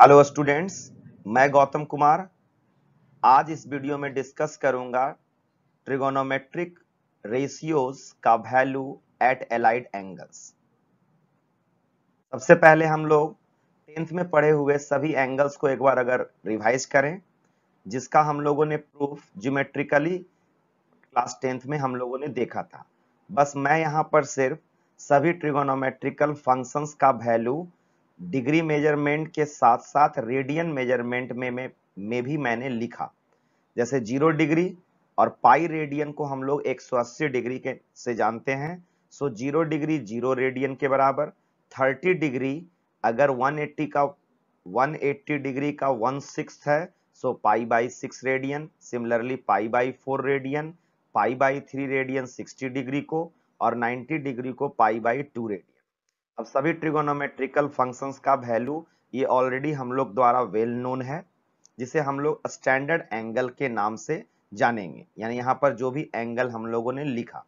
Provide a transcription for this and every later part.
Hello students, मैं गौतम कुमार आज इस वीडियो में डिस्कस करूंगा ट्रिगोनोमेट्रिक रेशियोज का वैल्यू एट एलाइड एंगल्स। सबसे पहले हम लोग 10th में पढ़े हुए सभी एंगल्स को एक बार अगर रिवाइज करें, जिसका हम लोगों ने प्रूफ ज्योमेट्रिकली क्लास 10th में हम लोगों ने देखा था। बस मैं यहां पर सिर्फ सभी ट्रिगोनोमेट्रिकल फंक्शंस का वैल्यू डिग्री मेजरमेंट के साथ साथ रेडियन मेजरमेंट में भी मैंने लिखा। जैसे 0 डिग्री और पाई रेडियन को हम लोग 180 डिग्री के से जानते हैं। सो 0 डिग्री 0 रेडियन के बराबर, 30 डिग्री अगर 180 डिग्री का 1/6 है so pi by 6 radian. Similarly pi by 4 radian, pi by 3 radian 60 degree को, और 90 डिग्री को पाई बाई 2 रेडियन। अब सभी ट्रिगोनोमेट्रिकल फंक्शंस का वैल्यू ये ऑलरेडी हम लोग द्वारा वेल नोन है, जिसे हम लोग स्टैंडर्ड एंगल के नाम से जानेंगे। यानी यहां पर जो भी एंगल हम लोगों ने लिखा,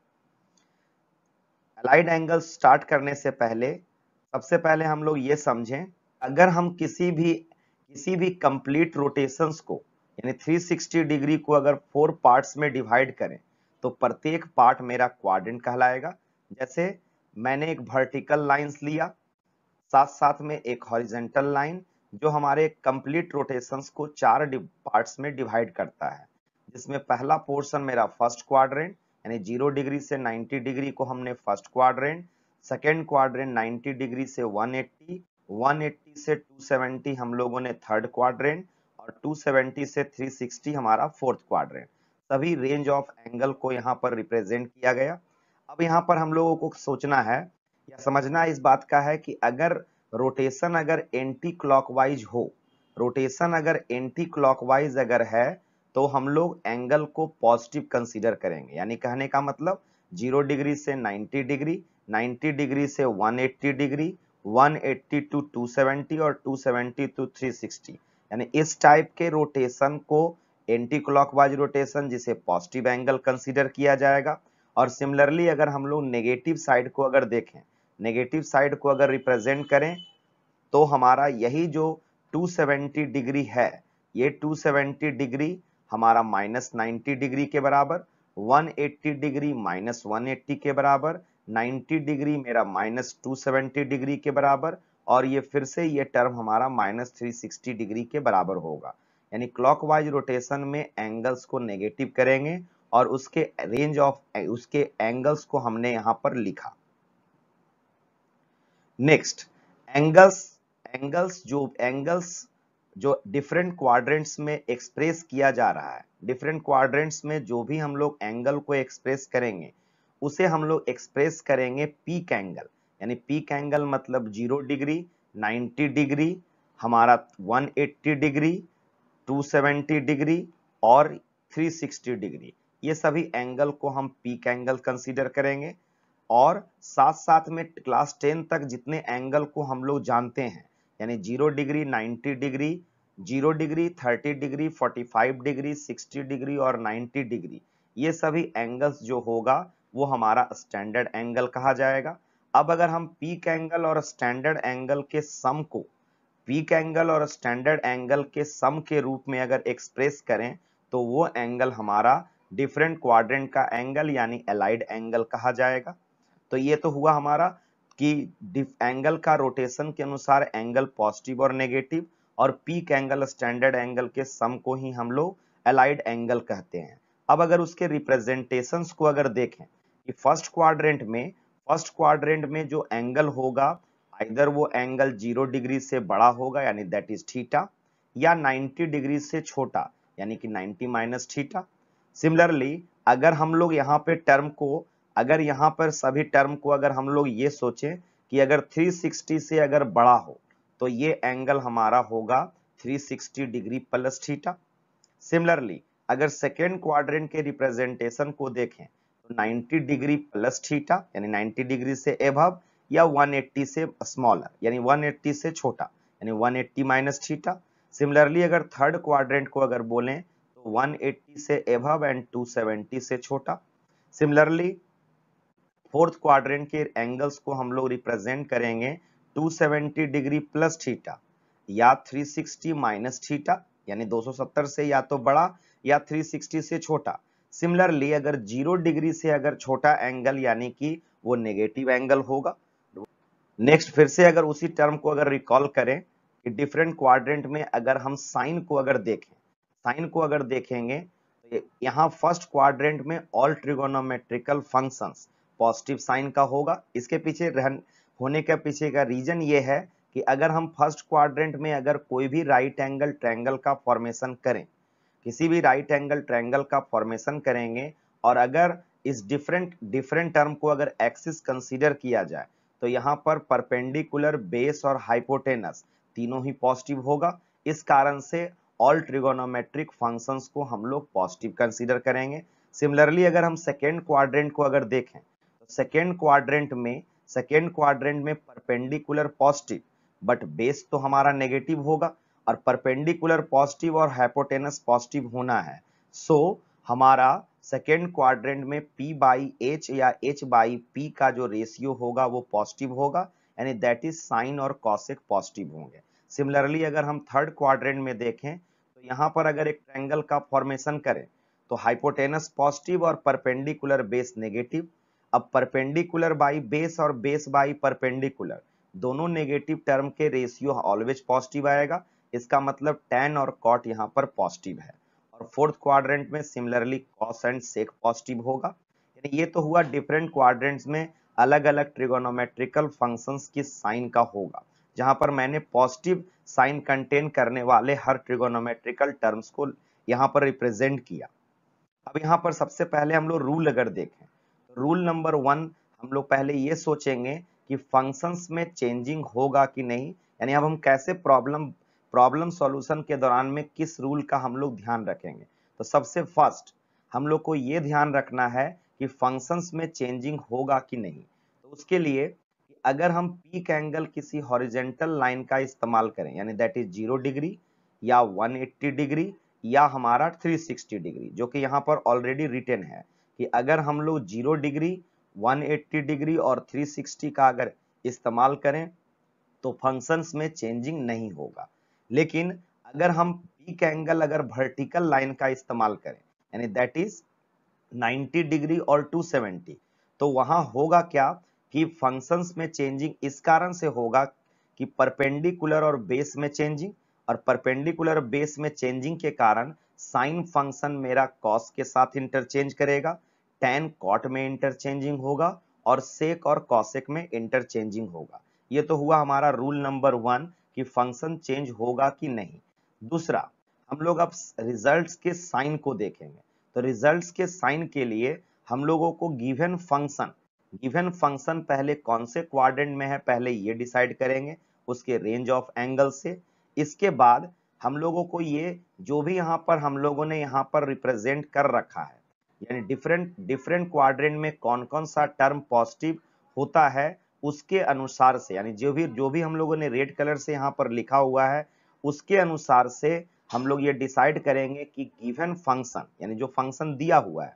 अलाइड एंगल स्टार्ट करने से पहले सबसे पहले हम लोग ये समझें, अगर हम किसी भी कंप्लीट रोटेशंस को यानी 360 डिग्री को अगर 4 पार्ट्स में डिवाइड करें तो प्रत्येक पार्ट मेरा क्वाड्रेंट कहलाएगा। जैसे मैंने एक वर्टिकल लाइंस लिया, साथ साथ में एक हॉरिजॉन्टल लाइन, जो हमारे कंप्लीट रोटेशंस को 4 पार्ट्स में डिवाइड करता है, जिसमें पहला पोर्शन मेरा फर्स्ट क्वाड्रेंट यानी 0 डिग्री से 90 डिग्री को हमने first quadrant, second quadrant 90 degree से 180, 180 से 270 हम लोगों ने थर्ड क्वाड्रेंट, और 270 से 360 हमारा फोर्थ क्वाड्रेंट। सभी रेंज ऑफ एंगल को यहाँ पर रिप्रेजेंट किया गया। अब यहाँ पर हम लोगों को सोचना है या समझना इस बात का है कि अगर रोटेशन अगर एंटी क्लॉकवाइज हो, रोटेशन अगर एंटी क्लॉकवाइज अगर है तो हम लोग एंगल को पॉजिटिव कंसीडर करेंगे। यानी कहने का मतलब 0 डिग्री से 90 डिग्री, 90 डिग्री से 180 डिग्री, 180 टू 270 और 270 टू 360, यानी इस टाइप के रोटेशन को एंटी क्लॉकवाइज रोटेशन, जिसे पॉजिटिव एंगल कंसीडर किया जाएगा। और सिमिलरली अगर हम लोग नेगेटिव साइड को अगर देखें, नेगेटिव साइड को अगर रिप्रेजेंट करें तो हमारा यही जो 270 डिग्री है, ये 270 डिग्री हमारा -90 डिग्री के बराबर, 180 डिग्री -180 के बराबर, 90 डिग्री मेरा -270 डिग्री के बराबर, और ये फिर से ये टर्म हमारा -360 डिग्री के बराबर होगा। यानी क्लॉकवाइज रोटेशन में एंगल्स को नेगेटिव करेंगे और उसके रेंज ऑफ उसके एंगल्स को हमने यहां पर लिखा। नेक्स्ट, एंगल्स जो डिफरेंट क्वाड्रेंट्स में एक्सप्रेस किया जा रहा है, डिफरेंट क्वाड्रेंट्स में जो भी हम लोग एंगल को एक्सप्रेस करेंगे उसे हम लोग एक्सप्रेस करेंगे पीक एंगल। यानी पीक एंगल मतलब 0 डिग्री, 90 डिग्री, हमारा 180 डिग्री, 270 डिग्री और 360 डिग्री, ये सभी एंगल को हम पीक एंगल कंसीडर करेंगे। और साथ साथ में क्लास 10 तक जितने एंगल को हम लोग जानते हैं, यानी 0 degree, 90 degree, 0 degree, 30 degree, 45 degree, 60 degree और 90 डिग्री, ये सभी एंगल्स जो होगा वो हमारा स्टैंडर्ड एंगल कहा जाएगा। अब अगर हम पीक एंगल और स्टैंडर्ड एंगल के सम को पीक एंगल और स्टैंडर्ड एंगल के सम के रूप में अगर एक्सप्रेस करें तो वो एंगल हमारा डिफरेंट क्वाड्रेंट का एंगल यानी एलाइड एंगल कहा जाएगा। तो ये तो हुआ हमारा कि एंगल का रोटेशन के अनुसार एंगल पॉजिटिव और नेगेटिव, और पीक एंगल स्टैंडर्ड एंगल के सम को ही हम लोग एलाइड एंगल कहते हैं। अब अगर उसके रिप्रेजेंटेशंस को अगर देखें कि फर्स्ट क्वाड्रेंट में जो एंगल होगा, आइदर वो एंगल 0 डिग्री से बड़ा होगा यानी दैट इज थीटा, या 90 डिग्री से छोटा यानी कि 90 माइनस थीटा। सिमिलरली अगर हम लोग यहाँ पे टर्म को, अगर यहाँ पर सभी टर्म को अगर हम लोग ये सोचें कि अगर 360 से अगर बड़ा हो तो ये एंगल हमारा होगा 360 डिग्री प्लस थीटा। सिमिलरली अगर सेकेंड क्वाड्रेंट के रिप्रेजेंटेशन को देखें तो 90 डिग्री प्लस थीटा यानी 90 डिग्री से एबव, या 180 से स्मॉलर यानी 180 से छोटा यानी 180 माइनस थीटा। सिमिलरली अगर थर्ड क्वाड्रेंट को अगर बोलें तो 180 से एबव एंड 270 से छोटा। सिमिलरली फोर्थ क्वाड्रेंट के एंगल्स को हम लोग रिप्रेजेंट करेंगे 270 डिग्री प्लस थीटा या 360 माइनस थीटा, यानी 270 से या तो बड़ा या 360 से छोटा। सिमिलरली अगर 0 डिग्री से अगर छोटा एंगल यानी कि वो नेगेटिव एंगल होगा। नेक्स्ट फिर से अगर उसी टर्म को अगर रिकॉल करें कि डिफरेंट क्वाड्रेंट में अगर हम साइन को अगर देखें, साइन को अगर देखेंगे तो यहाँ फर्स्ट क्वाड्रेंट में all trigonometrical functions positive sign का होगा। इसके पीछे होने के पीछे का रीजन ये है कि अगर हम फर्स्ट क्वाड्रेंट में अगर कोई भी राइट एंगल ट्रायंगल का फॉर्मेशन करें, किसी भी राइट एंगल ट्रायंगल का फॉर्मेशन करेंगे और अगर इस डिफरेंट टर्म को अगर एक्सिस कंसीडर किया जाए तो यहाँ पर परपेंडिकुलर, बेस और हाइपोटेनस तीनों ही पॉजिटिव होगा। इस कारण से ऑल ट्रिगोनोमेट्रिक फंक्शंस को हम लोग पॉजिटिव कंसीडर करेंगे। सिमिलरली अगर हम सेकेंड क्वाड्रेंट को अगर देखें तो सेकेंड क्वाड्रेंट में परपेंडिकुलर पॉजिटिव बट बेस तो हमारा नेगेटिव होगा और परपेंडिकुलर पॉजिटिव और हाइपोटेनस पॉजिटिव होना है। सो हमारा सेकेंड क्वाड्रेंट में P बाई H या H बाई P का जो रेशियो होगा वो पॉजिटिव होगा, यानी दैट इज साइन और कॉसेक पॉजिटिव होंगे। सिमिलरली अगर हम थर्ड क्वाड्रेंट में देखें तो यहाँ पर अगर एक ट्रायंगल का फॉर्मेशन करें तो हाइपोटेनस पॉजिटिव और परपेंडिकुलर बेस नेगेटिव। अब परपेंडिकुलर बाई बेस और बेस बाई परपेंडिकुलर दोनों नेगेटिव टर्म के रेशियो ऑलवेज पॉजिटिव आएगा। इसका मतलब tan और cot यहाँ पर पॉजिटिव है। और फोर्थ क्वाड्रेंट में similarly cos and sec positive होगा। यानी ये तो हुआ डिफरेंट क्वाड्रेंट्स में अलग अलग ट्रिगोनोमेट्रिकल फंक्शंस की साइन का होगा, जहां पर मैंने पॉजिटिव साइन कंटेन करने वाले हर ट्रिगोनोमेट्रिकल टर्म्स को यहाँ पर रिप्रेजेंट किया। अब यहाँ पर सबसे पहले हम लोग रूल अगर देखें तो रूल नंबर 1 हम लोग पहले ये सोचेंगे कि फंक्शंस में चेंजिंग होगा कि नहीं, यानी अब हम कैसे प्रॉब्लम सॉल्यूशन के दौरान में किस रूल का हम लोग ध्यान रखेंगे। तो सबसे फर्स्ट हम लोग को ये ध्यान रखना है कि फंक्शंस में चेंजिंग होगा कि नहीं। तो उसके लिए अगर हम पीक एंगल किसी हॉरिजेंटल लाइन का इस्तेमाल करें, यानी दैट इज 0 डिग्री या 180 डिग्री या हमारा 360 डिग्री, जो कि यहाँ पर ऑलरेडी रिटन है कि अगर हम लोग 0 डिग्री, 180 डिग्री और 360 का अगर इस्तेमाल करें तो फंक्शंस में चेंजिंग नहीं होगा। लेकिन अगर हम पीक एंगल अगर वर्टिकल लाइन का इस्तेमाल करें, यानी दैट इज 90 डिग्री और 270, तो वहां होगा क्या कि फंक्शंस में चेंजिंग इस कारण से होगा कि परपेंडिकुलर और बेस में चेंजिंग, और परपेंडिकुलर बेस में चेंजिंग के कारण साइन फंक्शन मेरा कॉस के साथ इंटरचेंज करेगा, tan cot में इंटरचेंजिंग होगा और सेक और कॉसेक में इंटरचेंजिंग होगा। ये तो हुआ हमारा रूल नंबर 1 कि फंक्शन चेंज होगा कि नहीं। दूसरा, हम लोग अब रिजल्ट्स के साइन को देखेंगे। तो रिजल्ट्स के साइन के लिए हम लोगों को गिवन फंक्शन पहले कौन से क्वाड्रेंट में है पहले ये डिसाइड करेंगे उसके रेंज ऑफ एंगल से। इसके बाद हम लोगों को ये जो भी यहाँ पर हम लोगों ने यहाँ पर रिप्रेजेंट कर रखा है, यानी डिफरेंट क्वाड्रेंट में कौन कौन सा टर्म पॉजिटिव होता है उसके अनुसार से, यानी जो भी हम लोगों ने रेड कलर से यहाँ पर लिखा हुआ है उसके अनुसार से हम लोग ये डिसाइड करेंगे कि गिवन फंक्शन, यानी जो फंक्शन दिया हुआ है,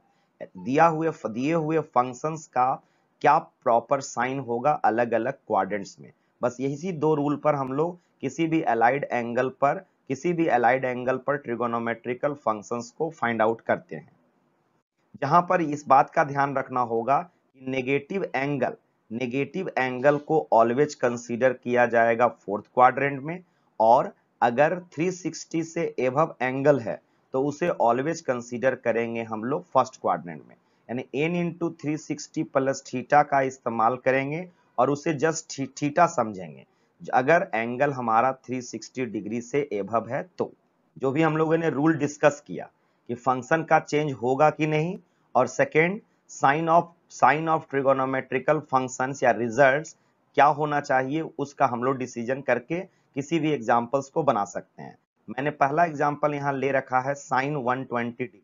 दिए हुए फंक्शंस का क्या प्रॉपर साइन होगा अलग अलग क्वाड्रेंट्स में। बस यही 2 रूल पर हम लोग किसी भी अलाइड एंगल पर ट्रिगोनोमेट्रिकल फंक्शंस को फाइंड आउट करते हैं। जहां पर इस बात का ध्यान रखना होगा कि नेगेटिव एंगल को ऑलवेज कंसीडर किया जाएगा फोर्थ क्वाड्रेंट में, और अगर 360 से एबव एंगल है तो उसे ऑलवेज कंसीडर करेंगे हम लोग फर्स्ट क्वाड्रेंट में, यानी n इंटू 360 प्लस थीटा का इस्तेमाल करेंगे और उसे जस्ट थीटा समझेंगे अगर एंगल हमारा 360 डिग्री से एबव है। तो जो भी हम लोगों ने रूल डिस्कस किया कि फंक्शन का चेंज होगा कि नहीं, और second sign of trigonometrical functions या रिजल्ट्स क्या होना चाहिए उसका हम लोग डिसीजन करके किसी भी एग्जांपल्स को बना सकते हैं। मैंने पहला एग्जांपल यहाँ ले रखा है साइन 120 डिग्री।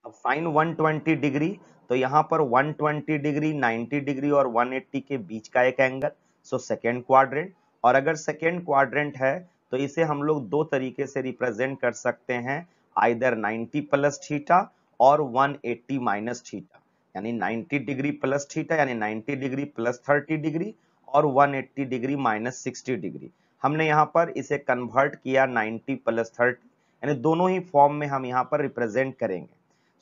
अब साइन 120 डिग्री तो यहाँ पर 120 डिग्री, 90 डिग्री और 180 के बीच का एक एंगल, सो सेकेंड क्वाड्रेंट। और अगर सेकेंड क्वाड्रेंट है तो इसे हम लोग 2 तरीके से रिप्रेजेंट कर सकते हैं, आइदर 90 प्लस थीटा और 180 माइनस थीटा, यानी 90 डिग्री प्लस थीटा यानी 90 डिग्री प्लस 30 डिग्री और 180 डिग्री माइनस 60 डिग्री। हमने यहाँ पर इसे कन्वर्ट किया 90 प्लस 30, यानी दोनों ही फॉर्म में हम यहाँ पर रिप्रेजेंट करेंगे।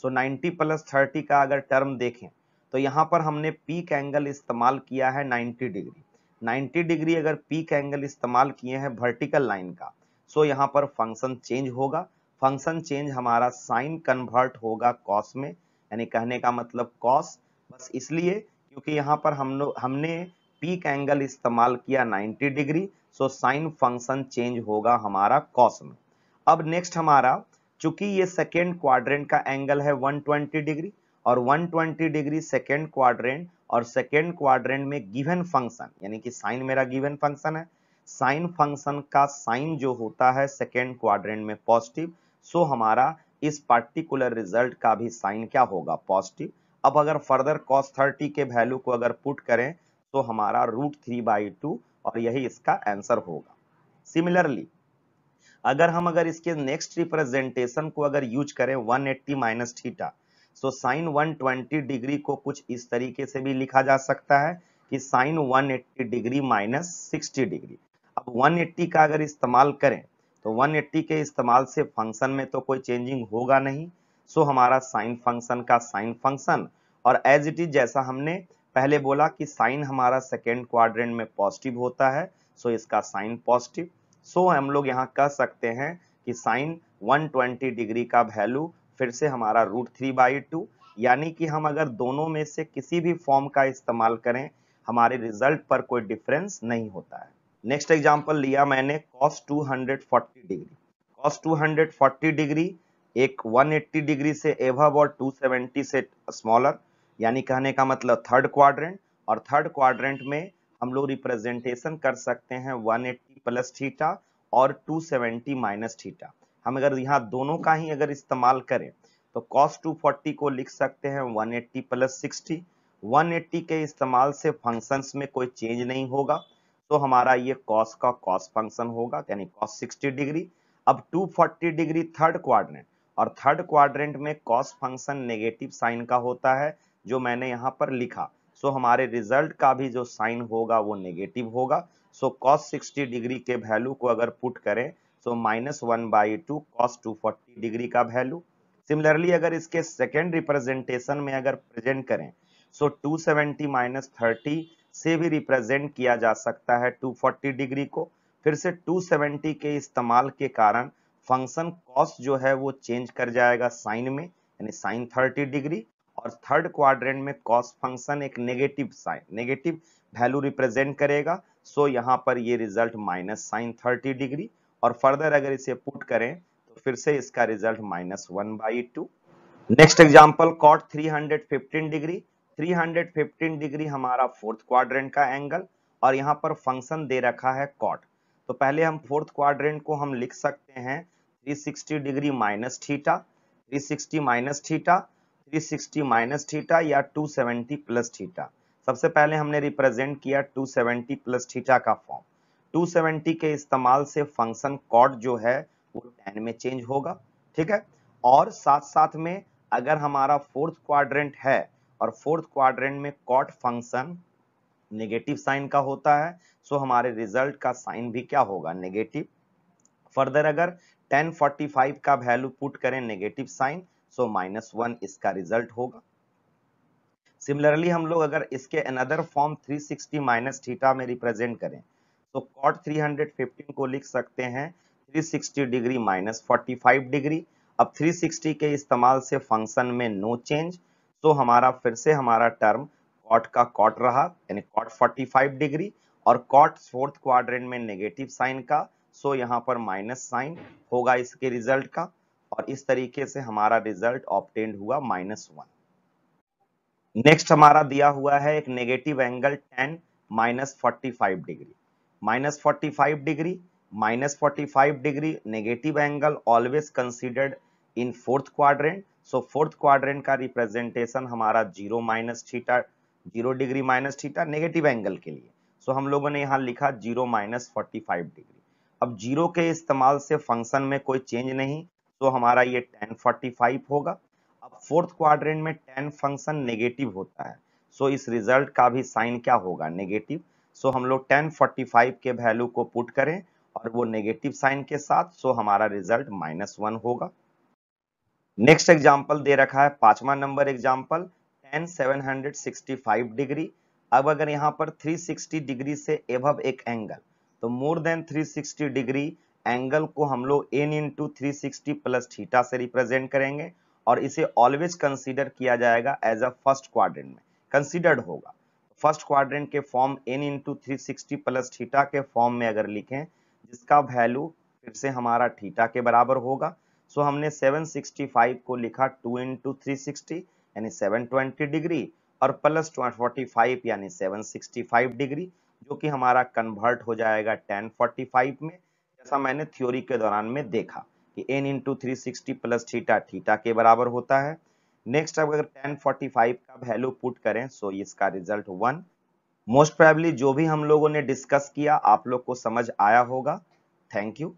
सो 90 प्लस 30 का अगर टर्म देखें तो यहाँ पर हमने पीक एंगल इस्तेमाल किया है 90 डिग्री। 90 डिग्री अगर पीक एंगल इस्तेमाल किए हैं वर्टिकल लाइन का, सो यहाँ पर फंक्शन चेंज होगा। फंक्शन चेंज हमारा साइन कन्वर्ट होगा कॉस में, यानी कहने का मतलब कॉस, बस इसलिए क्योंकि यहाँ पर हमने पीक एंगल इस्तेमाल किया 90 degree, so sine function change होगा हमारा कॉस में। अब नेक्स्ट हमारा, चूंकि ये सेकेंड क्वाड्रेंट का एंगल है 120 डिग्री और 120 डिग्री सेकेंड क्वाड्रेंट, और सेकेंड क्वाड्रेंट में गिवन फंक्शन यानी कि साइन मेरा गिवन फंक्शन है, साइन फंक्शन का साइन जो होता है सेकेंड क्वाड्रेंट में पॉजिटिव, सो हमारा इस पार्टिकुलर रिजल्ट का भी साइन क्या होगा, पॉजिटिव। अब अगर फर्दर cos 30 के वैल्यू को अगर पुट करें तो हमारा √3/2 और यही इसका आंसर होगा। सिमिलरली अगर इसके नेक्स्ट रिप्रेजेंटेशन को अगर यूज करें 180 minus theta, so sine 120 degree को कुछ इस तरीके से भी लिखा जा सकता है कि साइन 180 डिग्री माइनस 60 डिग्री। अब 180 का अगर इस्तेमाल करें तो 180 के इस्तेमाल से फंक्शन में तो कोई चेंजिंग होगा नहीं, सो हमारा साइन फंक्शन का साइन फंक्शन, और एज इट इज जैसा हमने पहले बोला कि साइन हमारा सेकेंड क्वाड्रेंट में पॉजिटिव होता है, सो इसका साइन पॉजिटिव। सो हम लोग यहाँ कह सकते हैं कि साइन 120 डिग्री का वैल्यू फिर से हमारा √3/2, यानी कि हम अगर दोनों में से किसी भी फॉर्म का इस्तेमाल करें हमारे रिजल्ट पर कोई डिफरेंस नहीं होता है। नेक्स्ट एग्जांपल लिया मैंने cos 240 डिग्री। cos 240 डिग्री एक 180 डिग्री से एबव और 270 से स्मॉलर, यानी कहने का मतलब थर्ड क्वाड्रेंट, और थर्ड क्वाड्रेंट में हम लोग रिप्रेजेंटेशन कर सकते हैं 180 प्लस थीटा और 270 माइनस थीटा। हम अगर यहाँ दोनों का ही अगर इस्तेमाल करें तो cos 240 को लिख सकते हैं 180 प्लस 60। 180 के इस्तेमाल से फंक्शंस में कोई चेंज नहीं होगा, तो हमारा ये cos का cos फंक्शन होगा, यानी cos 60 डिग्री। अब 240 डिग्री थर्ड क्वाड्रेंट, और थर्ड क्वाड्रेंट में cos फंक्शन नेगेटिव साइन का होता है जो मैंने यहाँ पर लिखा, सो हमारे रिजल्ट का भी जो साइन होगा वो नेगेटिव होगा। सो cos 60 डिग्री के वैल्यू को अगर पुट करें तो -1/2 cos 240 डिग्री का वैल्यू। सिमिलरली अगर इसके सेकेंड रिप्रेजेंटेशन में अगर प्रेजेंट करें सो 270 माइनस 30 से भी रिप्रेजेंट किया जा सकता है 240 डिग्री को। फिर से 270 के इस्तेमाल के कारण फंक्शन cos जो है वो चेंज कर जाएगा साइन में, यानी साइन 30 डिग्री, और थर्ड क्वाड्रेंट में cos फंक्शन एक negative sign, negative value represent करेगा, सो यहाँ पर ये रिजल्ट माइनस साइन 30 डिग्री, और फर्दर अगर इसे पुट करें तो फिर से इसका result -1/2। Next example cot 315 degree. 315 degree हमारा फोर्थ क्वाड्रेंट का एंगल, और यहाँ पर फंक्शन दे रखा है cot। तो पहले हम फोर्थ क्वाड्रेंट को हम लिख सकते हैं 360 degree minus theta, 360 minus theta, 360 minus theta या 270 प्लस थीटा। सबसे पहले हमने रिप्रेजेंट किया 270 प्लस थीटा का फॉर्म। 270 के इस्तेमाल से फंक्शन cot जो है वो tan में चेंज होगा, ठीक है। और साथ साथ में अगर हमारा फोर्थ क्वाड्रेंट है और फोर्थ क्वाड्रेंट में cot फंक्शन नेगेटिव साइन का होता है, सो हमारे रिजल्ट का साइन भी क्या होगा, नेगेटिव। फर्दर अगर tan 45 का वैल्यू पुट करें नेगेटिव साइन, सो -1 इसका रिजल्ट होगा। सिमिलरली हम लोग अगर इसके अनदर फॉर्म 360 माइनस थीटा में रिप्रेजेंट करें तो cot 315 को लिख सकते हैं 360 डिग्री माइनस 45 डिग्री। अब 360 के इस्तेमाल से फंक्शन में नो चेंज, तो हमारा फिर से हमारा टर्म cot का cot रहा, यानी cot 45 डिग्री, और cot फोर्थ क्वाड्रेंट में नेगेटिव साइन का, सो यहाँ पर माइनस साइन होगा इसके रिजल्ट का, और इस तरीके से हमारा रिजल्ट ऑब्टेन्ड हुआ -1। नेक्स्ट हमारा दिया हुआ है एक negative angle tan -45 degree. -45 degree, -45 degree negative angle always considered in fourth quadrant. So fourth quadrant का रिप्रेजेंटेशन हमारा 0 minus theta, 0 degree minus theta negative angle के लिए। सो हम लोगों ने यहाँ लिखा 0 माइनस 45 डिग्री। अब 0 के इस्तेमाल से फंक्शन में कोई चेंज नहीं, तो हमारा ये tan 45 होगा। अब फोर्थ क्वाड्रेंट में tan फंक्शन नेगेटिव होता है, सो इस रिजल्ट का भी साइन क्या होगा, नेगेटिव। सो हम लोग 1045 के वैल्यू को पुट करें और वो नेगेटिव साइन के साथ, सो हमारा रिजल्ट -1 होगा। नेक्स्ट एग्जाम्पल दे रखा है 5वां नंबर एग्जाम्पल, tan 765 डिग्री। अब अगर यहाँ पर 360 डिग्री से एबव एक एंगल, तो मोर देन 360 डिग्री एंगल को हम लोग n इंटू 360 प्लस थीटा से रिप्रेजेंट करेंगे और इसे ऑलवेज कंसीडर किया जाएगा एज अ फर्स्ट क्वाड्रेंट में, कंसीडर्ड होगा। फर्स्ट क्वाड्रेंट के form n into 360 plus theta के फॉर्म में अगर लिखें, जिसका वैल्यू फिर से हमारा थीटा के बराबर होगा, सो हमने 765 को लिखा 2 इंटू 360 यानी 720 डिग्री और प्लस 45 यानी 765 डिग्री, जो कि हमारा कन्वर्ट हो जाएगा tan 45 में, जैसा मैंने थ्योरी के दौरान में देखा कि n into 360 plus theta theta के बराबर होता है। नेक्स्ट अब अगर tan 45 का वैल्यू पुट करें, सो इसका रिजल्ट 1। मोस्ट प्रोबेबली जो भी हम लोगों ने डिस्कस किया आप लोग को समझ आया होगा। Thank you.